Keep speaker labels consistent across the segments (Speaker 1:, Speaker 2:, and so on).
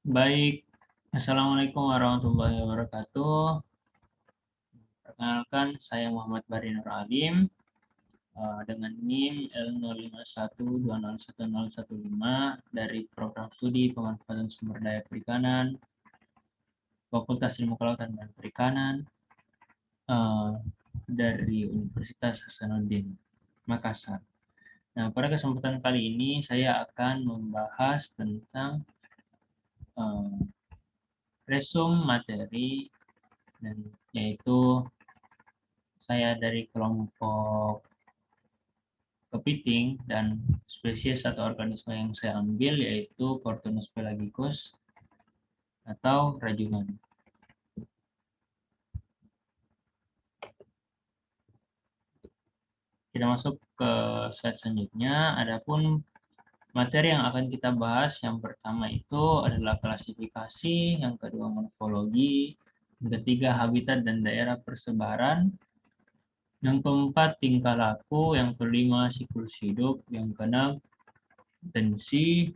Speaker 1: Baik, Assalamualaikum warahmatullahi wabarakatuh. Perkenalkan, saya Muhammad Bari Nur Alim dengan NIM L0512011015 dari Program Studi Pemanfaatan Sumber Daya Perikanan, Fakultas Ilmu Kelautan dan Perikanan eh, dari Universitas Hasanuddin, Makassar. Nah, pada kesempatan kali ini saya akan membahas tentang eh, resum materi dan yaitu saya dari kelompok kepiting dan spesies atau organisme yang saya ambil yaitu Portunus pelagicus atau rajungan. Kita masuk ke slide selanjutnya. Adapun materi yang akan kita bahas yang pertama itu adalah klasifikasi, yang kedua morfologi, yang ketiga habitat dan daerah persebaran, yang keempat tingkah laku, yang kelima siklus hidup, yang keenam tensi,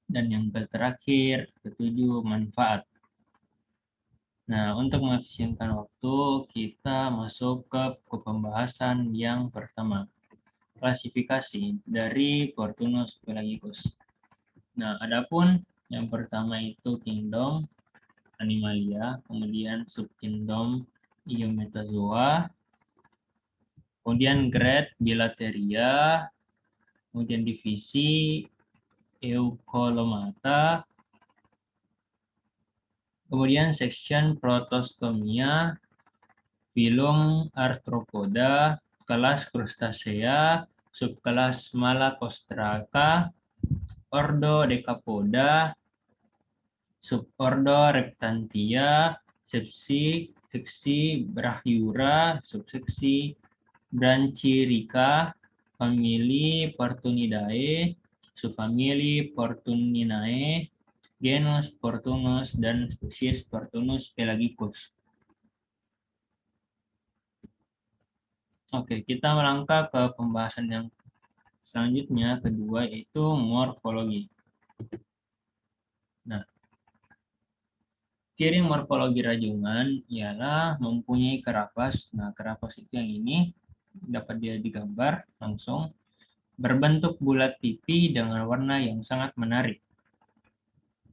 Speaker 1: dan yang terakhir ketujuh manfaat. Nah, untuk mengefisienkan waktu, kita masuk ke pembahasan yang pertama, klasifikasi dari Portunus pelagicus. Nah, adapun yang pertama itu kingdom Animalia, kemudian subkingdom Eumetazoa, kemudian grade Bilateria, kemudian divisi Eucolomata, kemudian section Protostomia, filum Arthropoda, kelas Crustacea, subkelas Malacostraca, ordo Decapoda, subordo Reptantia, seksi Brachyura, subseksi Branchirica, famili Portunidae, subfamili Portuninae, genus Portunus, dan spesies Portunus pelagicus. Oke, kita melangkah ke pembahasan yang selanjutnya, kedua, yaitu morfologi. Nah, ciri morfologi rajungan ialah mempunyai kerapas. Nah, kerapas itu yang ini dapat dia digambar langsung. Berbentuk bulat pipi dengan warna yang sangat menarik.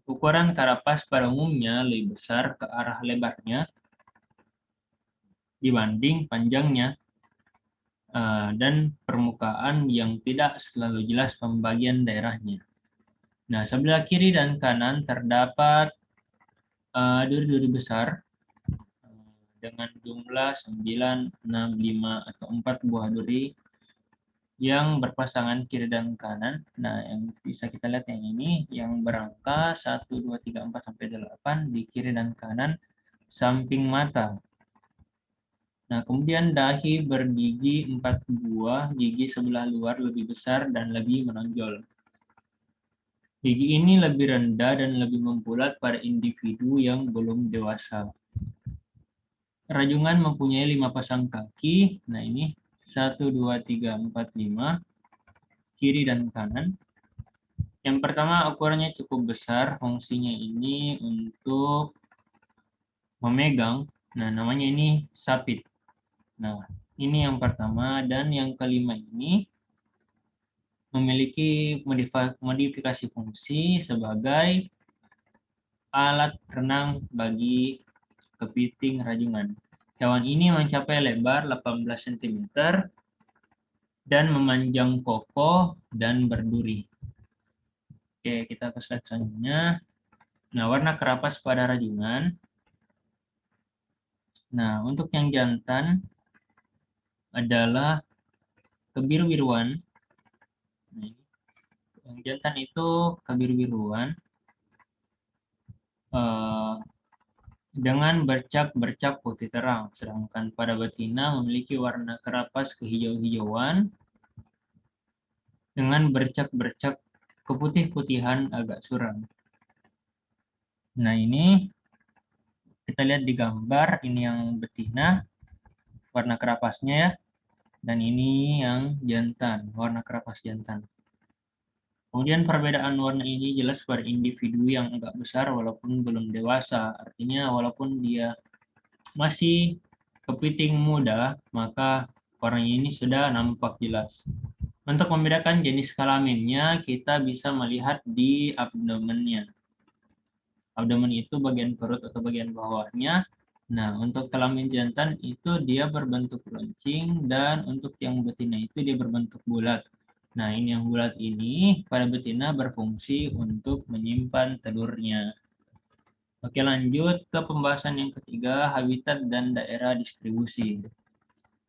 Speaker 1: Ukuran karapas pada umumnya lebih besar ke arah lebarnya dibanding panjangnya, dan permukaan yang tidak selalu jelas pembagian daerahnya. Nah, sebelah kiri dan kanan terdapat duri-duri besar dengan jumlah 9, 6, 5, atau 4 buah duri yang berpasangan kiri dan kanan. Nah, yang bisa kita lihat yang ini, yang berangka 1, 2, 3, 4, sampai 8 di kiri dan kanan samping mata. Nah, kemudian dahi bergigi 4 buah, gigi sebelah luar lebih besar dan lebih menonjol. Gigi ini lebih rendah dan lebih membulat pada individu yang belum dewasa. Rajungan mempunyai 5 pasang kaki. Nah, ini 1, 2, 3, 4, 5, kiri dan kanan. Yang pertama, ukurannya cukup besar. Fungsinya ini untuk memegang. Nah, namanya ini sapit. Nah, ini yang pertama. Dan yang kelima ini memiliki modifikasi fungsi sebagai alat renang bagi kepiting rajungan. Hewan ini mencapai lebar 18 cm dan memanjang kokoh dan berduri. Oke, kita ke slide selanjutnya. Nah, warna kerapas pada rajungan. Nah, untuk yang jantan adalah kebiru-biruan. Nah, yang jantan itu kebiru-biruan dengan bercak-bercak putih terang, sedangkan pada betina memiliki warna kerapas kehijau-hijauan dengan bercak-bercak keputih-putihan agak suram. Nah, ini kita lihat di gambar, ini yang betina, warna kerapasnya ya, dan ini yang jantan, warna kerapas jantan. Kemudian perbedaan warna ini jelas pada individu yang agak besar walaupun belum dewasa. Artinya walaupun dia masih kepiting muda, maka warnanya ini sudah nampak jelas. Untuk membedakan jenis kelaminnya, kita bisa melihat di abdomennya. Abdomen itu bagian perut atau bagian bawahnya. Nah, untuk kelamin jantan itu dia berbentuk runcing dan untuk yang betina itu dia berbentuk bulat. Nah, ini yang bulat ini pada betina berfungsi untuk menyimpan telurnya. Oke, lanjut ke pembahasan yang ketiga, habitat dan daerah distribusi.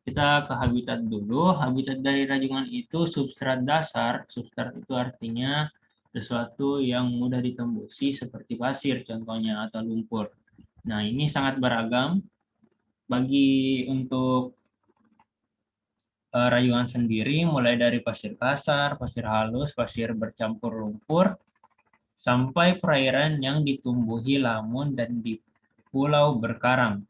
Speaker 1: Kita ke habitat dulu. Habitat dari rajungan itu substrat dasar. Substrat itu artinya sesuatu yang mudah ditembusi seperti pasir contohnya atau lumpur. Nah, ini sangat beragam bagi untuk rayuan sendiri, mulai dari pasir kasar, pasir halus, pasir bercampur lumpur, sampai perairan yang ditumbuhi lamun dan di pulau berkarang.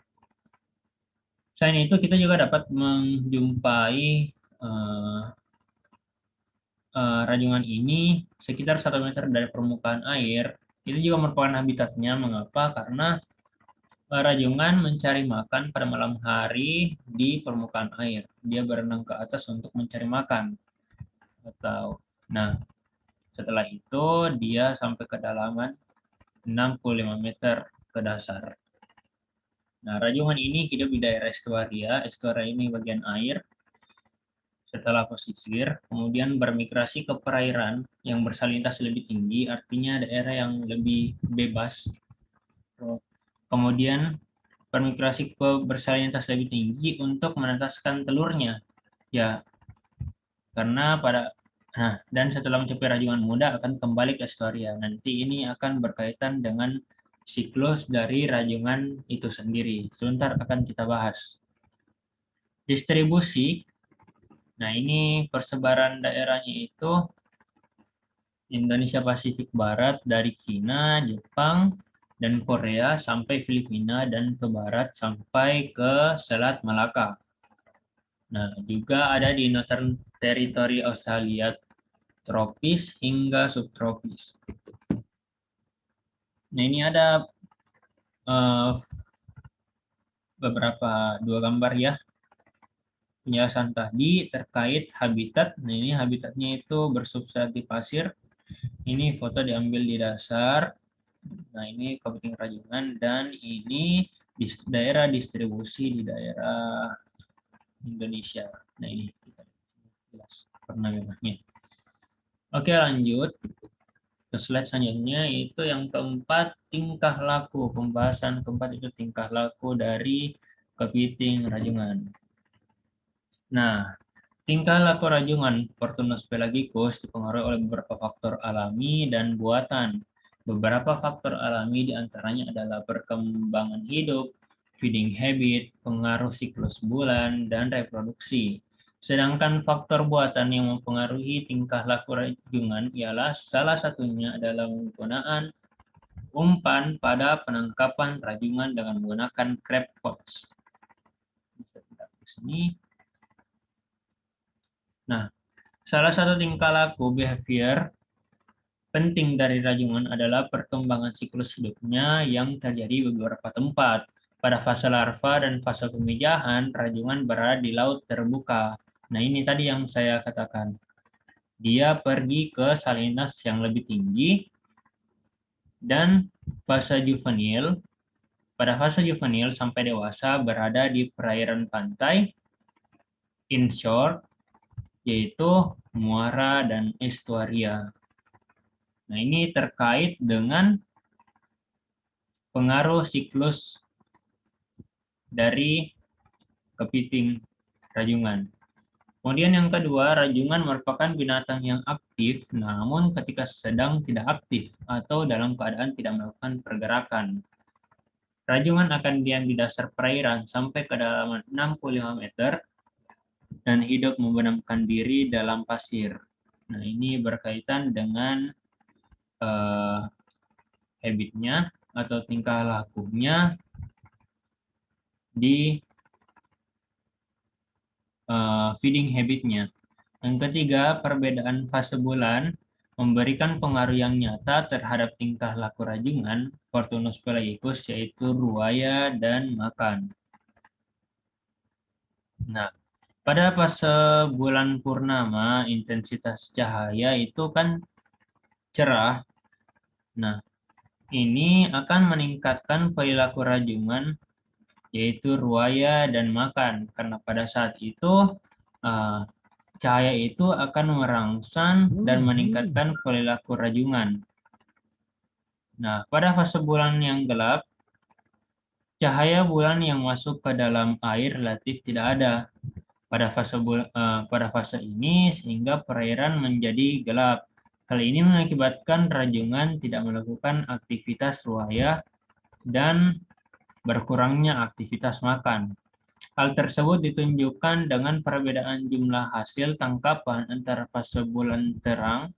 Speaker 1: Selain itu, kita juga dapat menjumpai eh, rajungan ini sekitar 1 meter dari permukaan air. Itu juga merupakan habitatnya. Mengapa? Karena rajungan mencari makan pada malam hari di permukaan air. Dia berenang ke atas untuk mencari makan. Nah, setelah itu dia sampai kedalaman 65 meter ke dasar. Nah, rajungan ini hidup di daerah estuaria. Estuaria ini bagian air. Setelah pesisir, kemudian bermigrasi ke perairan yang bersalinitas lebih tinggi, artinya daerah yang lebih bebas. Kemudian bermigrasi ke bersalinitas lebih tinggi untuk menetaskan telurnya. Ya, karena dan setelah mencapai rajungan muda akan kembali ke estuaria. Nanti ini akan berkaitan dengan siklus dari rajungan itu sendiri. Sebentar akan kita bahas. Distribusi. Nah, ini persebaran daerahnya itu Indonesia Pasifik Barat dari Cina, Jepang, dan Korea sampai Filipina dan ke barat sampai ke Selat Malaka. Nah, juga ada di Northern Territory Australia, tropis hingga subtropis. Nah, ini ada uh, dua gambar ya. Penjelasan tadi terkait habitat. Nah, ini habitatnya itu bersubstrat di pasir. Ini foto diambil di dasar. Nah, ini kepiting rajungan dan ini di daerah distribusi di daerah Indonesia. Nah, ini kita jelas warna merahnya. Oke, lanjut ke slide selanjutnya, itu yang keempat, tingkah laku. Pembahasan keempat itu tingkah laku dari kepiting rajungan. Nah, tingkah laku rajungan Portunus pelagicus dipengaruhi oleh beberapa faktor alami dan buatan. Beberapa faktor alami diantaranya adalah perkembangan hidup, feeding habit, pengaruh siklus bulan, dan reproduksi. Sedangkan faktor buatan yang mempengaruhi tingkah laku rajungan ialah salah satunya adalah penggunaan umpan pada penangkapan rajungan dengan menggunakan crab pots. Bisa kita di sini. Nah, salah satu tingkah laku behavior penting dari rajungan adalah perkembangan siklus hidupnya yang terjadi di beberapa tempat. Pada fase larva dan fase pemijahan, rajungan berada di laut terbuka. Nah, ini tadi yang saya katakan. Dia pergi ke salinitas yang lebih tinggi dan fase juvenil. Pada fase juvenil sampai dewasa berada di perairan pantai, inshore, yaitu muara dan estuaria. Nah, ini terkait dengan pengaruh siklus dari kepiting rajungan. Kemudian yang kedua, rajungan merupakan binatang yang aktif, namun ketika sedang tidak aktif atau dalam keadaan tidak melakukan pergerakan. Rajungan akan diam di dasar perairan sampai kedalaman 65 meter dan hidup membenamkan diri dalam pasir. Nah, ini berkaitan dengan habitnya atau tingkah lakunya di feeding habitnya. Yang ketiga, perbedaan fase bulan. memberikan pengaruh yang nyata terhadap tingkah laku rajungan Fortunus pelagicus, yaitu ruaya dan makan. Nah, pada fase bulan purnama, intensitas cahaya itu kan cerah. Nah, ini akan meningkatkan perilaku rajungan, yaitu ruaya dan makan. Karena pada saat itu, cahaya itu akan merangsang dan meningkatkan perilaku rajungan. Nah, pada fase bulan yang gelap, cahaya bulan yang masuk ke dalam air relatif tidak ada pada fase ini, sehingga perairan menjadi gelap. Hal ini mengakibatkan rajungan tidak melakukan aktivitas ruaya dan berkurangnya aktivitas makan. Hal tersebut ditunjukkan dengan perbedaan jumlah hasil tangkapan antara fase bulan terang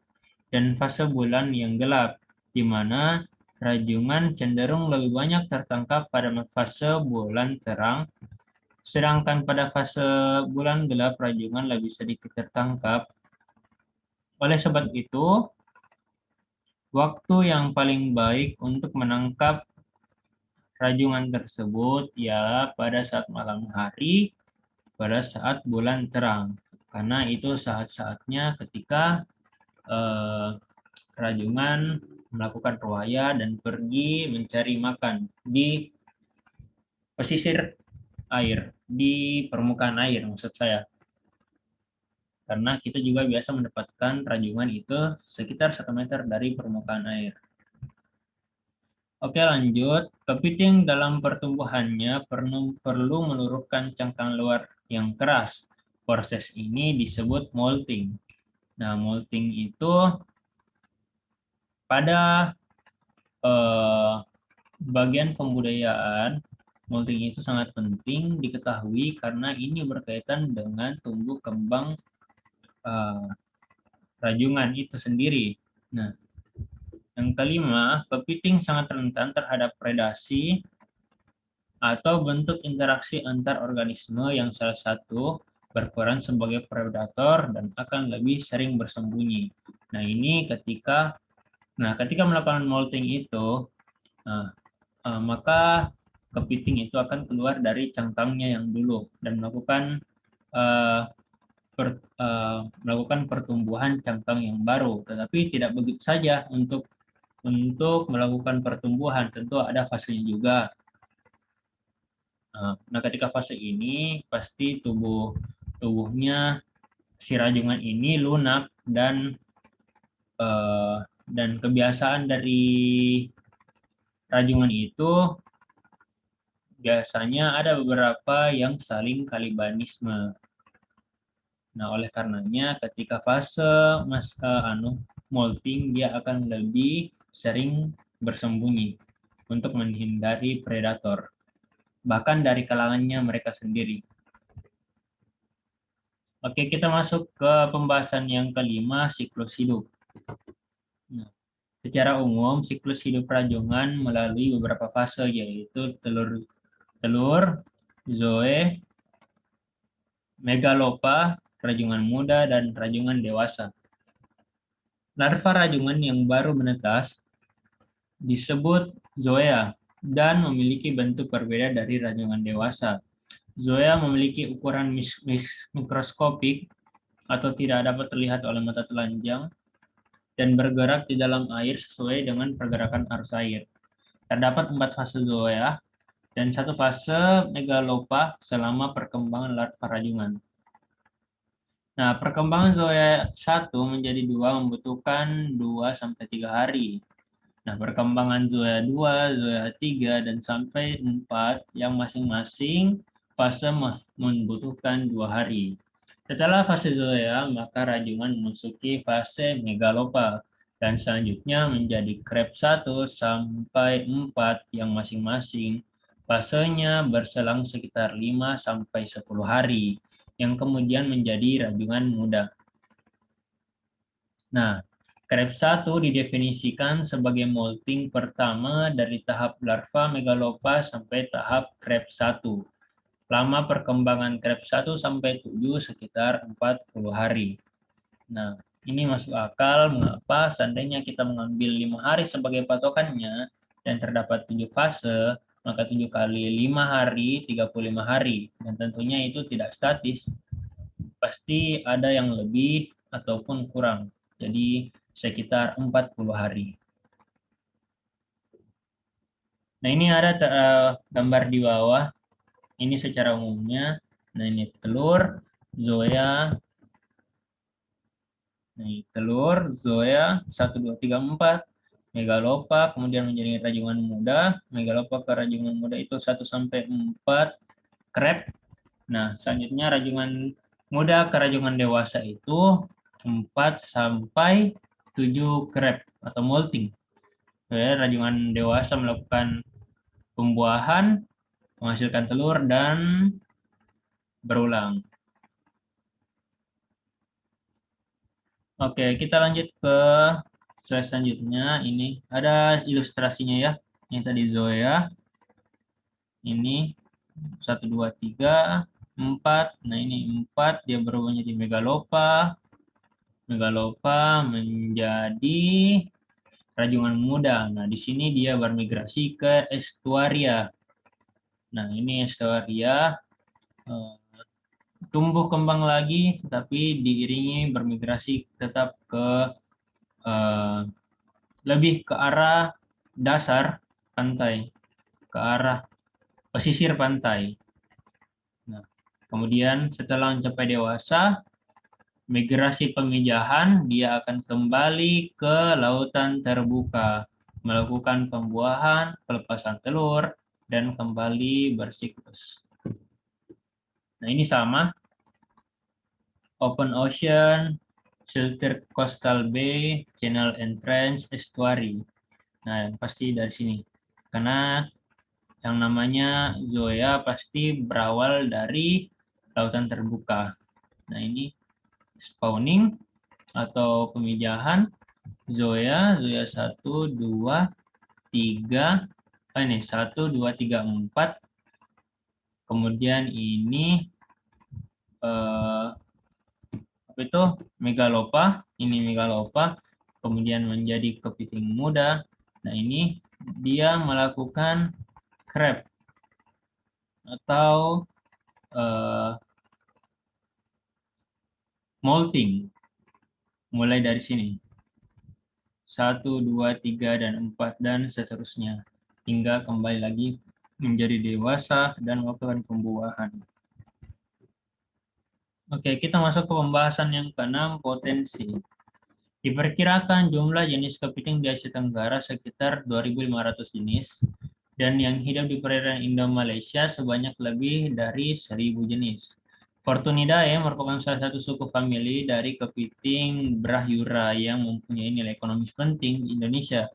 Speaker 1: dan fase bulan yang gelap, di mana rajungan cenderung lebih banyak tertangkap pada fase bulan terang, sedangkan pada fase bulan gelap rajungan lebih sedikit tertangkap. Oleh sebab itu, waktu yang paling baik untuk menangkap rajungan tersebut ya pada saat malam hari, pada saat bulan terang. Karena itu saat-saatnya ketika rajungan melakukan ruaya dan pergi mencari makan di pesisir air, di permukaan air maksud saya. Karena kita juga biasa mendapatkan rajungan itu sekitar 1 meter dari permukaan air. Oke, lanjut. Kepiting dalam pertumbuhannya perlu menurunkan cangkang luar yang keras. Proses ini disebut molting. Nah, molting itu pada bagian pembudayaan, molting itu sangat penting diketahui karena ini berkaitan dengan tumbuh kembang rajungan itu sendiri. Nah, yang kelima, kepiting sangat rentan terhadap predasi atau bentuk interaksi antar organisme yang salah satu berperan sebagai predator dan akan lebih sering bersembunyi. Nah, ini ketika melakukan molting itu, maka kepiting itu akan keluar dari cangkangnya yang dulu dan melakukan pertumbuhan cangkang yang baru. Tetapi tidak begitu saja untuk melakukan pertumbuhan, tentu ada fasenya juga. Nah, ketika fase ini pasti tubuhnya si rajungan ini lunak dan kebiasaan dari rajungan itu biasanya ada beberapa yang saling kalibanisme. Nah, oleh karenanya ketika fase molting dia akan lebih sering bersembunyi untuk menghindari predator, bahkan dari kalangannya mereka sendiri. Oke, kita masuk ke pembahasan yang kelima, siklus hidup. Nah, secara umum, siklus hidup rajungan melalui beberapa fase, yaitu telur, zoe, megalopa, rajungan muda, dan rajungan dewasa. Larva rajungan yang baru menetas disebut zoea dan memiliki bentuk berbeda dari rajungan dewasa. Zoea memiliki ukuran mikroskopik atau tidak dapat terlihat oleh mata telanjang dan bergerak di dalam air sesuai dengan pergerakan arus air. Terdapat 4 fase zoea dan 1 fase megalopa selama perkembangan larva rajungan. Nah, perkembangan zoea 1 menjadi 2 membutuhkan 2-3 hari. Nah, perkembangan zoea 2, zoea 3, dan sampai 4 yang masing-masing fase membutuhkan 2 hari. Setelah fase zoea, maka rajungan memasuki fase megalopa dan selanjutnya menjadi krep 1 sampai 4 yang masing-masing fasenya berselang sekitar 5-10 hari yang kemudian menjadi rajungan muda. Nah, krep 1 didefinisikan sebagai molting pertama dari tahap larva megalopa sampai tahap krep 1. Lama perkembangan krep 1 sampai 7 sekitar 40 hari. Nah, Ini masuk akal. Mengapa? Seandainya kita mengambil 5 hari sebagai patokannya dan terdapat 7 fase, maka 7 kali 5 hari, 35 hari. Dan tentunya itu tidak statis. Pasti ada yang lebih ataupun kurang. Jadi sekitar 40 hari. Nah, ini ada gambar di bawah. Ini secara umumnya. Nah, ini telur, zoea. Nah, ini telur, zoea, 1, 2, 3, 4. Megalopa, kemudian menjadi rajungan muda. Megalopa ke rajungan muda itu 1 sampai 4 krep. Nah, selanjutnya rajungan muda ke rajungan dewasa itu 4 sampai 7 krep atau molting. Rajungan dewasa melakukan pembuahan, menghasilkan telur, dan berulang. Oke, kita lanjut ke slide selanjutnya. Ini ada ilustrasinya ya. Yang tadi zoea. Ini 1, 2, 3, 4. Nah, ini 4. Dia berubah menjadi megalopa. Megalopa menjadi rajungan muda. Nah, di sini dia bermigrasi ke estuaria. Nah, ini estuaria. Tumbuh kembang lagi, tapi diiringi bermigrasi tetap ke lebih ke arah dasar pantai, ke arah pesisir pantai. Nah, kemudian setelah mencapai dewasa, migrasi pemijahan, dia akan kembali ke lautan terbuka, melakukan pembuahan, pelepasan telur, dan kembali bersiklus. Nah, ini sama. Open ocean, sheltered coastal bay, channel entrance, estuary. Nah, pasti dari sini. Karena yang namanya zoea pasti berawal dari lautan terbuka. Nah, ini spawning atau pemijahan zoea, zoea 1, 2, 3, ini 1, 2, 3, 4. Kemudian ini apa itu megalopa, ini megalopa, kemudian menjadi kepiting muda. Nah, ini dia melakukan crab atau molting. Mulai dari sini. 1, 2, 3, dan 4, dan seterusnya. Hingga kembali lagi menjadi dewasa dan melakukan pembuahan. Oke, kita masuk ke pembahasan yang ke-6, potensi. Diperkirakan jumlah jenis kepiting di Asia Tenggara sekitar 2.500 jenis, dan yang hidup di perairan Indo-Malaysia sebanyak lebih dari 1.000 jenis. Fortunidae merupakan salah satu suku famili dari kepiting Brachyura yang mempunyai nilai ekonomis penting di Indonesia.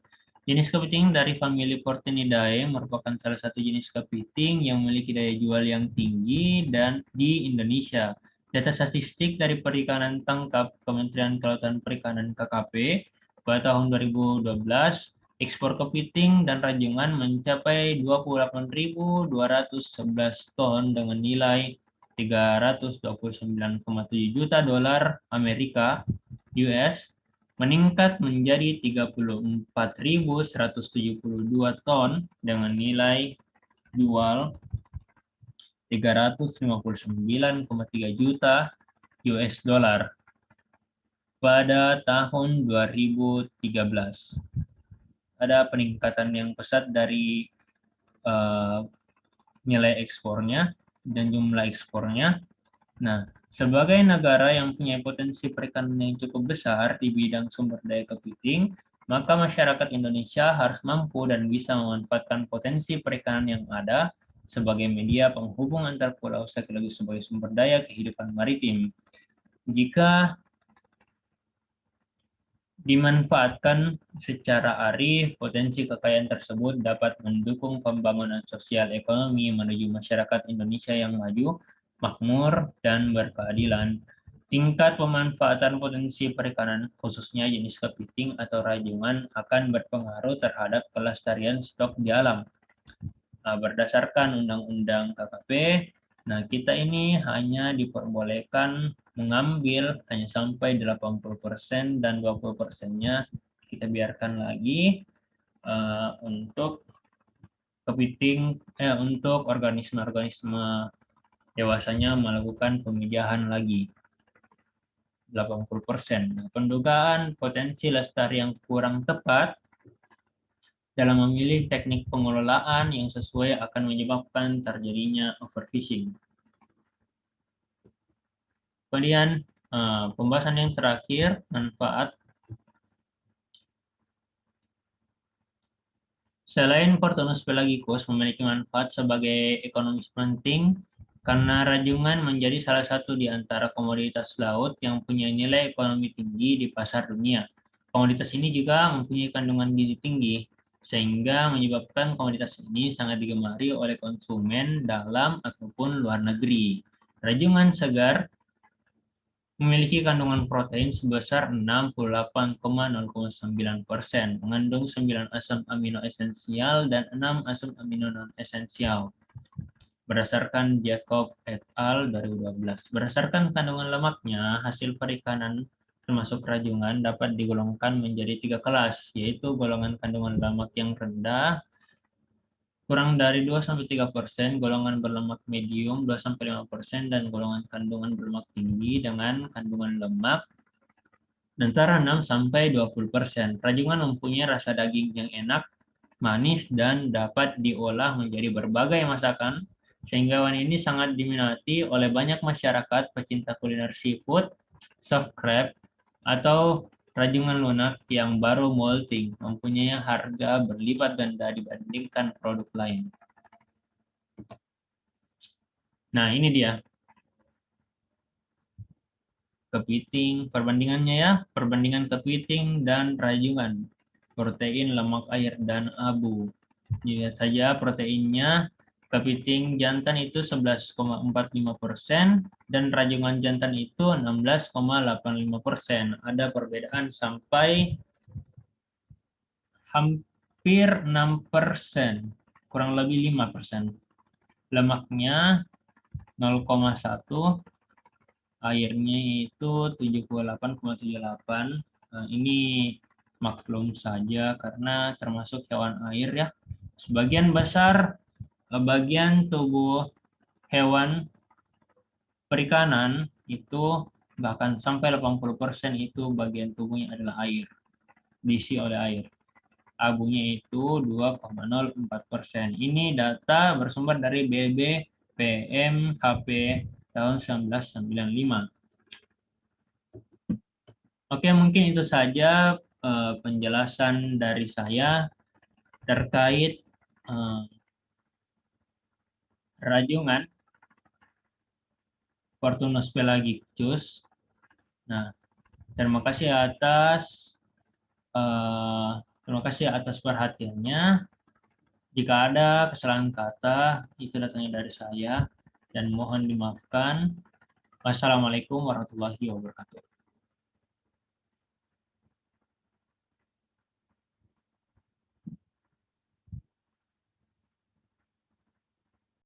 Speaker 1: Jenis kepiting dari famili Fortunidae merupakan salah satu jenis kepiting yang memiliki daya jual yang tinggi dan di Indonesia. Data statistik dari Perikanan Tangkap Kementerian Kelautan Perikanan KKP pada tahun 2012, ekspor kepiting dan rajungan mencapai 28.211 ton dengan nilai 329,7 juta dolar Amerika US, meningkat menjadi 34.172 ton dengan nilai jual 359,3 juta US dollar pada tahun 2013. Ada peningkatan yang pesat dari nilai ekspornya dan jumlah ekspornya. Nah, sebagai negara yang punya potensi perikanan yang cukup besar di bidang sumber daya kepiting, maka masyarakat Indonesia harus mampu dan bisa memanfaatkan potensi perikanan yang ada sebagai media penghubung antar pulau sekaligus sebagai sumber daya kehidupan maritim. Jika dimanfaatkan secara arif, potensi kekayaan tersebut dapat mendukung pembangunan sosial ekonomi menuju masyarakat Indonesia yang maju, makmur, dan berkeadilan. Tingkat pemanfaatan potensi perikanan, khususnya jenis kepiting atau rajungan, akan berpengaruh terhadap kelestarian stok di alam. Berdasarkan Undang-Undang KKP, Nah, kita ini hanya diperbolehkan mengambil hanya sampai 80% dan 20%-nya kita biarkan lagi untuk untuk organisme-organisme dewasanya melakukan pemijahan lagi 80%. Nah, pendugaan potensi lestari yang kurang tepat dalam memilih teknik pengelolaan yang sesuai akan menyebabkan terjadinya overfishing. Kemudian pembahasan yang terakhir, manfaat. Selain Portunus pelagicus memiliki manfaat sebagai ekonomis penting, karena rajungan menjadi salah satu di antara komoditas laut yang punya nilai ekonomi tinggi di pasar dunia. Komoditas ini juga mempunyai kandungan gizi tinggi, sehingga menyebabkan komoditas ini sangat digemari oleh konsumen dalam ataupun luar negeri. Rajungan segar memiliki kandungan protein sebesar 68,09%, mengandung 9 asam amino esensial dan 6 asam amino non-esensial. Berdasarkan Jacob et al. 2012. Berdasarkan kandungan lemaknya, hasil perikanan termasuk rajungan dapat digolongkan menjadi 3 kelas, yaitu golongan kandungan lemak yang rendah, kurang dari 2-3%, golongan berlemak medium 2-5%, dan golongan kandungan berlemak tinggi dengan kandungan lemak antara 6-20%. Rajungan mempunyai rasa daging yang enak, manis, dan dapat diolah menjadi berbagai masakan, sehingga hewan ini sangat diminati oleh banyak masyarakat pecinta kuliner seafood, soft crab, atau rajungan lunak yang baru molting, mempunyai harga berlipat ganda dibandingkan produk lain. Nah, ini dia kepiting, perbandingannya ya, perbandingan kepiting dan rajungan, protein, lemak air, dan abu. Lihat saja proteinnya, kepiting jantan itu 11,45% dan rajungan jantan itu 16,85%. Ada perbedaan sampai hampir 6%, kurang lebih 5%. Lemaknya 0,1, airnya itu 78,78. Ini maklum saja karena termasuk hewan air ya. Sebagian besar bagian tubuh hewan perikanan itu bahkan sampai 80% itu bagian tubuhnya adalah air, diisi oleh air. Abunya itu 2,04%. Ini data bersumber dari BBPMHP tahun 1995. Oke, mungkin itu saja penjelasan dari saya terkait rajungan Portunus pelagicus. Nah, terima kasih atas perhatiannya. Jika ada kesalahan kata, itu datangnya dari saya dan mohon dimaafkan. Wassalamualaikum warahmatullahi wabarakatuh.